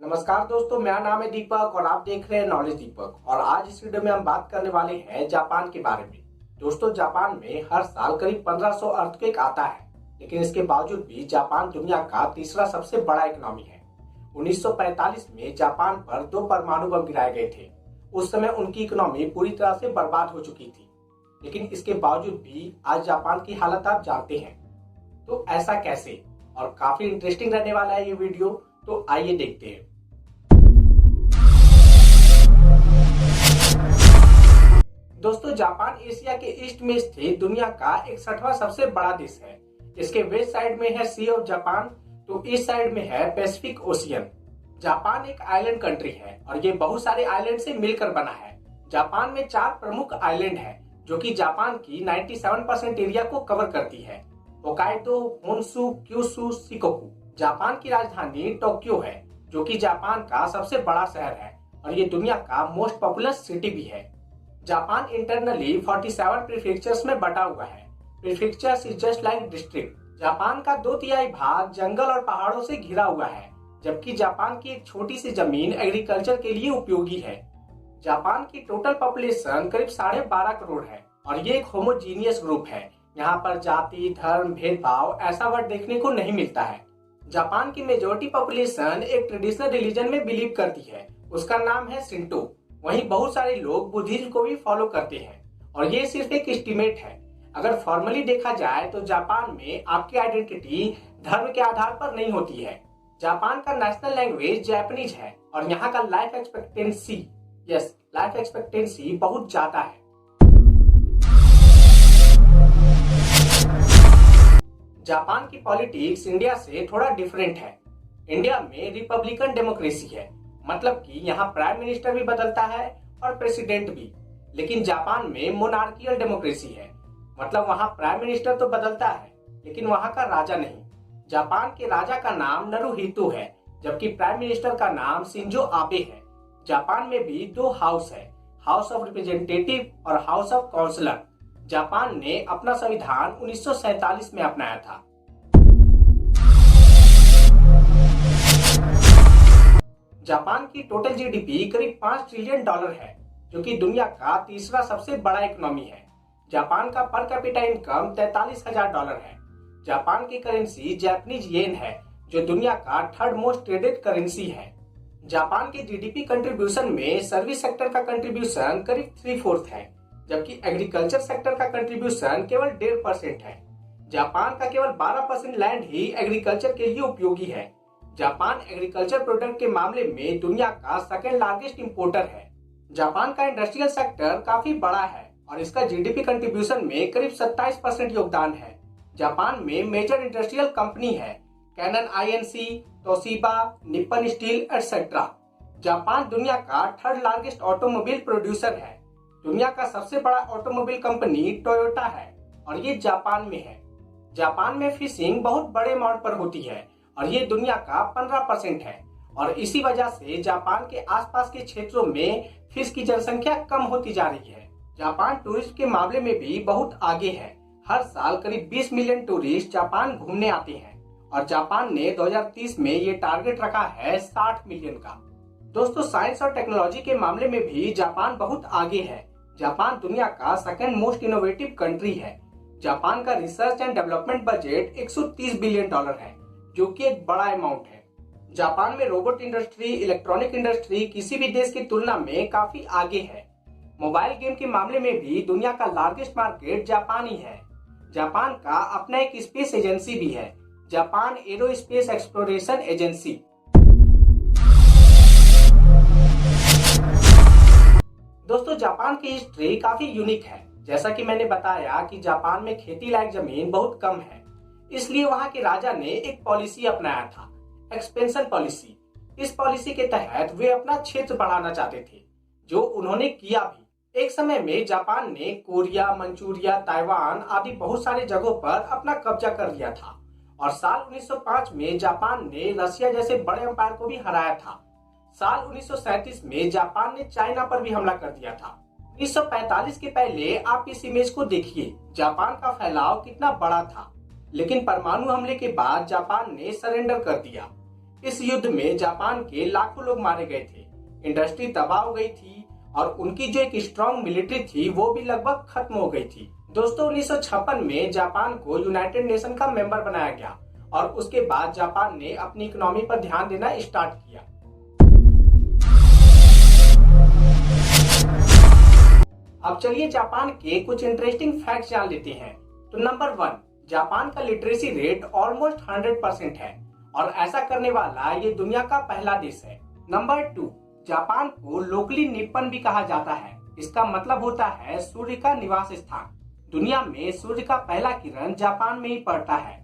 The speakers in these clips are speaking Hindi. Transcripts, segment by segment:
नमस्कार दोस्तों, मेरा नाम है दीपक और आप देख रहे हैं नॉलेज दीपक। और आज इस वीडियो में हम बात करने वाले हैं जापान के बारे में। दोस्तों, जापान में हर साल करीब 1500 अर्थक्वेक आता है, लेकिन इसके बावजूद भी जापान दुनिया का तीसरा सबसे बड़ा इकोनॉमी है। 1945 में जापान पर 2 परमाणु बम गिराए गए थे। उस समय उनकी इकोनॉमी पूरी तरह से बर्बाद हो चुकी थी, लेकिन इसके बावजूद भी आज जापान की हालत आप जानते हैं। तो ऐसा कैसे? और काफी इंटरेस्टिंग रहने वाला है ये वीडियो, तो आइए देखते हैं। दोस्तों, जापान एशिया के ईस्ट में स्थित दुनिया का 61वां सबसे बड़ा देश है। इसके वेस्ट साइड में है सी ऑफ जापान, तो ईस्ट साइड में है पैसिफिक ओशियन। जापान एक आइलैंड कंट्री है और ये बहुत सारे आइलैंड से मिलकर बना है। जापान में 4 प्रमुख आइलैंड है जो कि जापान की 97% एरिया को कवर करती है। Hokkaido, Honshu, Kyushu, Shikoku. Japan की राजधानी टोक्यो है, जो कि जापान का सबसे बड़ा शहर है और ये दुनिया का मोस्ट पॉपुलस सिटी भी है। जापान इंटरनली 47 प्रीफेक्चर्स में बटा हुआ है। Prefectures is just like district. Japan का 2/3 भाग जंगल और पहाड़ों से घिरा हुआ है, जबकि जापान की एक छोटी सी जमीन एग्रीकल्चर के लिए उपयोगी है। जापान की टोटल पॉपुलेशन करीब 12.5 करोड़ है और ये एक होमोजीनियस ग्रुप है। यहाँ पर जाति, धर्म, भेदभाव ऐसा वर्ड देखने को नहीं मिलता है। जापान की मेजोरिटी पॉपुलेशन एक ट्रेडिशनल रिलीजन में बिलीव करती है, उसका नाम है शिंटो। वहीं बहुत सारे लोग बुद्धिज्म को भी फॉलो करते हैं और ये सिर्फ एक एस्टीमेट है। अगर फॉर्मली देखा जाए तो जापान में आपकी आइडेंटिटी धर्म के आधार पर नहीं होती है। जापान का नेशनल लैंग्वेज जापानीज है और यहाँ का लाइफ एक्सपेक्टेंसी बहुत ज्यादा है। जापान की पॉलिटिक्स इंडिया से थोड़ा डिफरेंट है। इंडिया में रिपब्लिकन डेमोक्रेसी है, मतलब कि यहाँ प्राइम मिनिस्टर भी बदलता है और प्रेसिडेंट भी। लेकिन जापान में मोनार्कियल डेमोक्रेसी है, मतलब वहाँ प्राइम मिनिस्टर तो बदलता है लेकिन वहाँ का राजा नहीं। जापान के राजा का नाम नरुहितो है, जबकि प्राइम मिनिस्टर का नाम शिंजो आबे है। जापान में भी 2 हाउस है, हाउस ऑफ रिप्रेजेंटेटिव और हाउस ऑफ काउंसलर। जापान ने अपना संविधान 1947 में अपनाया था। जापान की टोटल जीडीपी करीब $5 ट्रिलियन है, जो कि दुनिया का तीसरा सबसे बड़ा इकोनॉमी है। जापान का पर कैपिटा इनकम $43,000 है। जापान की करेंसी जापानीज येन है, जो दुनिया का 3rd मोस्ट ट्रेडेड करेंसी है। जापान के जीडीपी कंट्रीब्यूशन में सर्विस सेक्टर का कंट्रीब्यूशन करीब 3/4 है, जबकि एग्रीकल्चर सेक्टर का कंट्रीब्यूशन केवल 1.5% है। जापान का केवल 12% लैंड ही एग्रीकल्चर के लिए उपयोगी है। जापान एग्रीकल्चर प्रोडक्ट के मामले में दुनिया का 2nd लार्जेस्ट इंपोर्टर है। जापान का इंडस्ट्रियल सेक्टर काफी बड़ा है और इसका जीडीपी कंट्रीब्यूशन में करीब 27% योगदान है। जापान में मेजर इंडस्ट्रियल कंपनी है Canon Inc, Toshiba, Nippon steel etcetera. Japan दुनिया का 3rd लार्जेस्ट ऑटोमोबाइल प्रोड्यूसर है। दुनिया का सबसे बड़ा ऑटोमोबाइल कंपनी टोयोटा है और ये जापान में है। जापान में फिशिंग बहुत बड़े अमाउंट पर होती है और ये दुनिया का 15% है और इसी वजह से जापान के आसपास के क्षेत्रों में फिश की जनसंख्या कम होती जा रही है। जापान टूरिस्ट के मामले में भी बहुत आगे है। हर साल करीब 20 मिलियन टूरिस्ट जापान घूमने आते हैं और जापान ने 2030 में ये टारगेट रखा है 60 मिलियन का। दोस्तों, साइंस और टेक्नोलॉजी के मामले में भी जापान बहुत आगे है। जापान दुनिया का 2nd मोस्ट इनोवेटिव कंट्री है। जापान का research and development budget $130 billion है, जो कि एक बड़ा अमाउंट है। जापान में रोबोट इंडस्ट्री, इलेक्ट्रॉनिक इंडस्ट्री किसी भी देश की तुलना में काफी आगे है। मोबाइल गेम के मामले में भी दुनिया का लार्जेस्ट मार्केट जापान ही है। जापान का अपना एक स्पेस एजेंसी भी है, जापान एरोस्पेस एक्सप्लोरेशन एजेंसी। दोस्तों, जापान की हिस्ट्री काफी यूनिक है। जैसा कि मैंने बताया कि जापान में खेती लायक जमीन बहुत कम है, इसलिए वहां के राजा ने एक पॉलिसी अपनाया था, एक्सपेंशन पॉलिसी। इस पॉलिसी के तहत वे अपना क्षेत्र बढ़ाना चाहते थे, जो उन्होंने किया भी। एक समय में जापान ने कोरिया, मंचूरिया, ताइवान आदि बहुत सारे जगहों पर अपना कब्जा कर लिया था और साल 1905 में जापान ने रशिया जैसे बड़े एम्पायर को भी हराया था। साल 1937 में जापान ने चाइना पर भी हमला कर दिया था। 1945 के पहले आप इस इमेज को देखिए, जापान का फैलाव कितना बड़ा था। लेकिन परमाणु हमले के बाद जापान ने सरेंडर कर दिया। इस युद्ध में जापान के लाखों लोग मारे गए थे, इंडस्ट्री तबाह हो गई थी और उनकी जो एक स्ट्रॉन्ग मिलिट्री थी वो भी लगभग खत्म हो गई थी। दोस्तों 1956 में जापान को यूनाइटेड नेशन का मेंबर बनाया गया और उसके बाद जापान ने अपनी इकोनॉमी पर ध्यान देना स्टार्ट किया। अब चलिए जापान के कुछ इंटरेस्टिंग फैक्ट्स जान लेते हैं। तो नंबर 1, जापान का लिटरेसी रेट ऑलमोस्ट 100% है और ऐसा करने वाला ये दुनिया का पहला देश है। नंबर 2, जापान को लोकली निप्पन भी कहा जाता है। इसका मतलब होता है सूर्य का निवास स्थान। दुनिया में सूर्य का पहला किरण जापान में ही पड़ता है।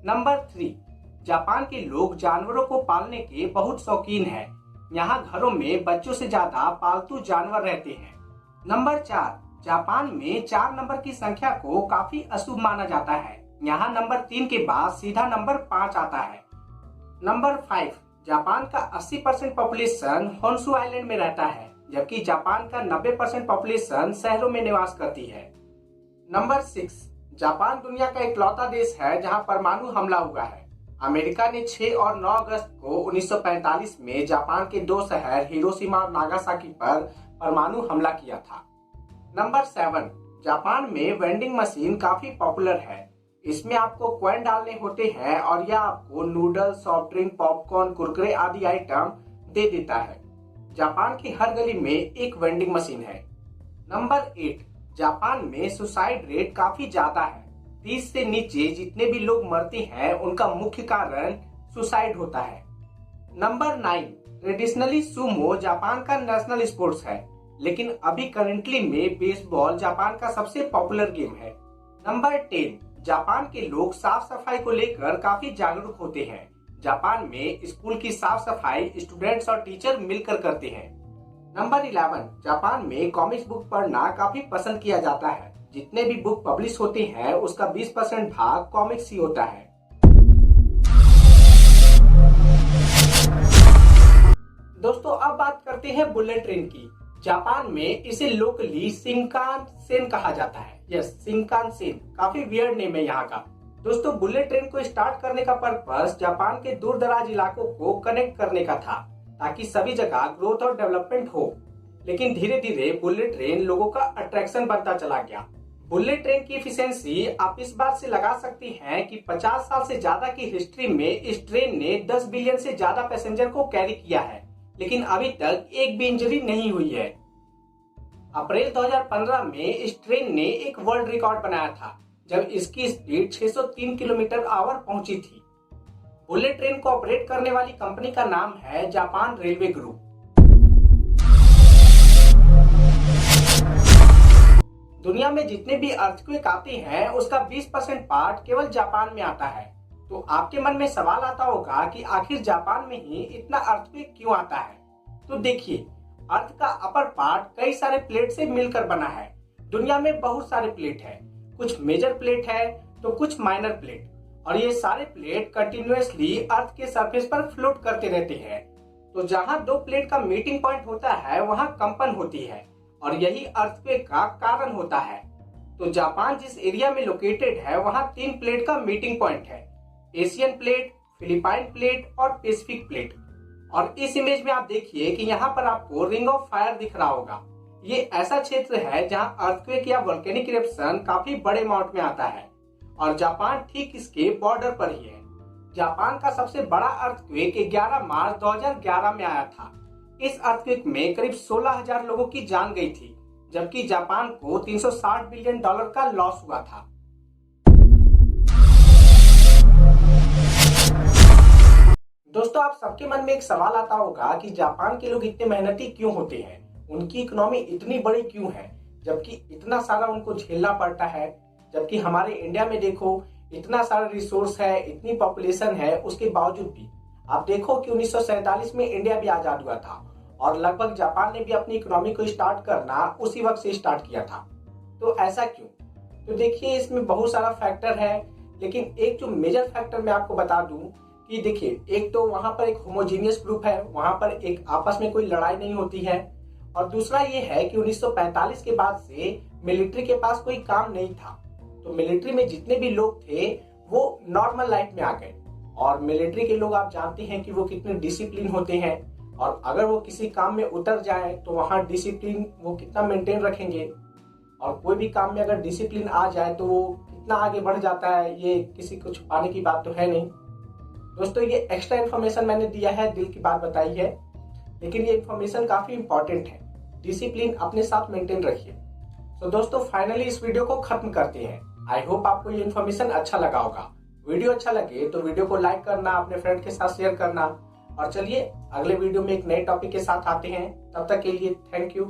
नंबर 3, जापान के लोग जानवरों को पालने के बहुत शौकीन हैं। यहाँ घरों में बच्चों से ज्यादा पालतू जानवर रहते हैं। नंबर 4, जापान में 4 नंबर की संख्या को काफी अशुभ माना जाता है। यहाँ नंबर 3 के बाद सीधा नंबर 5 आता है। नंबर 5, जापान का 80% पॉपुलेशन होन्शु आइलैंड में रहता है, जबकि जापान का 90% पॉपुलेशन शहरों में निवास करती है। नंबर 6, जापान दुनिया का इकलौता देश है जहां परमाणु हमला हुआ है। अमेरिका ने 6 और 9 अगस्त को 1945 में जापान के 2 शहर हिरोशिमा और नागासाकी पर परमाणु हमला किया था। नंबर 7, जापान में वेंडिंग मशीन काफी पॉपुलर है। इसमें आपको कॉइन डालने होते हैं और यह आपको noodle, soft drink, popcorn, Kurkure आदि आइटम दे देता है। जापान की हर गली में एक वेंडिंग मशीन है। नंबर 8, जापान में सुसाइड रेट काफी ज्यादा है। 30 से नीचे जितने भी लोग मरते हैं उनका मुख्य कारण सुसाइड होता है। नंबर 9, ट्रेडिशनली सुमो जापान का नेशनल स्पोर्ट्स है, लेकिन अभी करंटली में बेसबॉल जापान का सबसे पॉपुलर गेम है। नंबर 10, जापान के लोग साफ सफाई को लेकर काफी जागरूक होते हैं। जापान में स्कूल की साफ सफाई स्टूडेंट्स और टीचर मिलकर करते हैं। नंबर 11, जापान में कॉमिक्स बुक पढ़ना काफी पसंद किया जाता है। जितने भी बुक पब्लिश होते हैं उसका 20% भाग कॉमिक्स ही होता है। दोस्तों अब बात करते हैं बुलेट ट्रेन की। जापान में इसे लोकली शिंकानसेन कहा जाता है। यस, शिंकानसेन काफी वियर्ड नेम है यहाँ का। दोस्तों बुलेट ट्रेन को स्टार्ट करने का पर्पस जापान के दूर दराज इलाकों को कनेक्ट करने का था, ताकि सभी जगह ग्रोथ और डेवलपमेंट हो। लेकिन धीरे धीरे बुलेट ट्रेन लोगों का अट्रैक्शन बनता चला गया। बुलेट ट्रेन की एफिशिएंसी आप इस बात से लगा सकती हैं कि 50 साल से ज्यादा की हिस्ट्री में इस ट्रेन ने 10 बिलियन से ज्यादा पैसेंजर को कैरी किया है, लेकिन अभी तक एक भी इंजरी नहीं हुई है। अप्रैल 2015 में इस ट्रेन ने एक वर्ल्ड रिकॉर्ड बनाया था, जब इसकी स्पीड 603 किलोमीटर आवर पहुंची थी। बुलेट ट्रेन को ऑपरेट करने वाली कंपनी का नाम है जापान रेलवे ग्रुप। दुनिया में जितने भी अर्थक्वेक आते हैं उसका 20% पार्ट केवल जापान में आता है। तो आपके मन में सवाल आता होगा कि आखिर जापान में ही इतना अर्थक्वेक क्यों आता है। तो देखिए, अर्थ का अपर पार्ट कई सारे प्लेट से मिलकर बना है। दुनिया में बहुत सारे प्लेट है, कुछ मेजर प्लेट है तो कुछ माइनर प्लेट, और ये सारे प्लेट कंटिन्यूअसली अर्थ के सरफेस पर फ्लोट करते रहते हैं। तो जहां 2 प्लेट का मीटिंग पॉइंट होता है वहां कंपन होती है और यही अर्थक्वेक का कारण होता है। तो जापान जिस एरिया में लोकेटेड है वहां 3 प्लेट का मीटिंग पॉइंट है, एशियन प्लेट, फिलिपाइन प्लेट और पैसिफिक प्लेट। और इस इमेज में आप देखिए कि यहाँ पर आपको रिंग ऑफ फायर दिख रहा होगा। ये ऐसा क्षेत्र है जहाँ अर्थक्वेक या वोल्केनिक इरप्शन काफी बड़े अमाउंट में आता है और जापान ठीक इसके बॉर्डर पर ही है। जापान का सबसे बड़ा अर्थक्वेक 11 मार्च 2011 में आया था। इस अर्थक्वेक में करीब 16,000 लोगों की जान गई थी, जबकि जापान को $360 बिलियन का लॉस हुआ था। दोस्तों आप सबके मन में एक सवाल आता होगा कि जापान के लोग इतने मेहनती क्यों होते हैं, उनकी इकोनॉमी इतनी बड़ी क्यों है, जबकि इतना सारा उनको झेलना पड़ता है। जबकि हमारे इंडिया में देखो इतना सारा रिसोर्स है, इतनी पॉपुलेशन है, उसके बावजूद भी आप देखो कि 1947 में इंडिया भी आजाद हुआ था और लगभग जापान ने भी अपनी इकोनॉमी को स्टार्ट करना उसी वक्त से स्टार्ट किया था। तो ऐसा क्यों? तो देखिए इसमें बहुत सारा फैक्टर है, लेकिन एक जो मेजर फैक्टर मैं आपको बता दूं कि देखिए, एक तो वहां पर एक होमोजीनियस ग्रुप है, वहां पर एक आपस में कोई लड़ाई नहीं होती है, और दूसरा ये है कि 1945 के बाद से मिलिट्री के पास कोई काम नहीं था। तो मिलिट्री में जितने भी लोग थे वो नॉर्मल लाइफ में आ गए और मिलिट्री के लोग आप जानते हैं कि वो कितने डिसिप्लिन होते हैं, और अगर वो किसी काम में उतर जाए तो वहाँ डिसिप्लिन वो कितना मेंटेन रखेंगे, और कोई भी काम में अगर डिसिप्लिन आ जाए तो वो कितना आगे बढ़ जाता है, ये किसी को छुपाने की बात तो है नहीं। दोस्तों ये एक्स्ट्रा इन्फॉर्मेशन मैंने दिया है, दिल की बात बताई है, लेकिन ये इन्फॉर्मेशन काफी इंपॉर्टेंट है। डिसिप्लिन अपने साथ मेंटेन रखिए। तो दोस्तों फाइनली इस वीडियो को खत्म करते हैं। आई होप आपको ये इन्फॉर्मेशन अच्छा लगा होगा। वीडियो अच्छा लगे तो वीडियो को लाइक करना, अपने फ्रेंड के साथ शेयर करना, और चलिए अगले वीडियो में एक नए टॉपिक के साथ आते हैं। तब तक के लिए थैंक यू।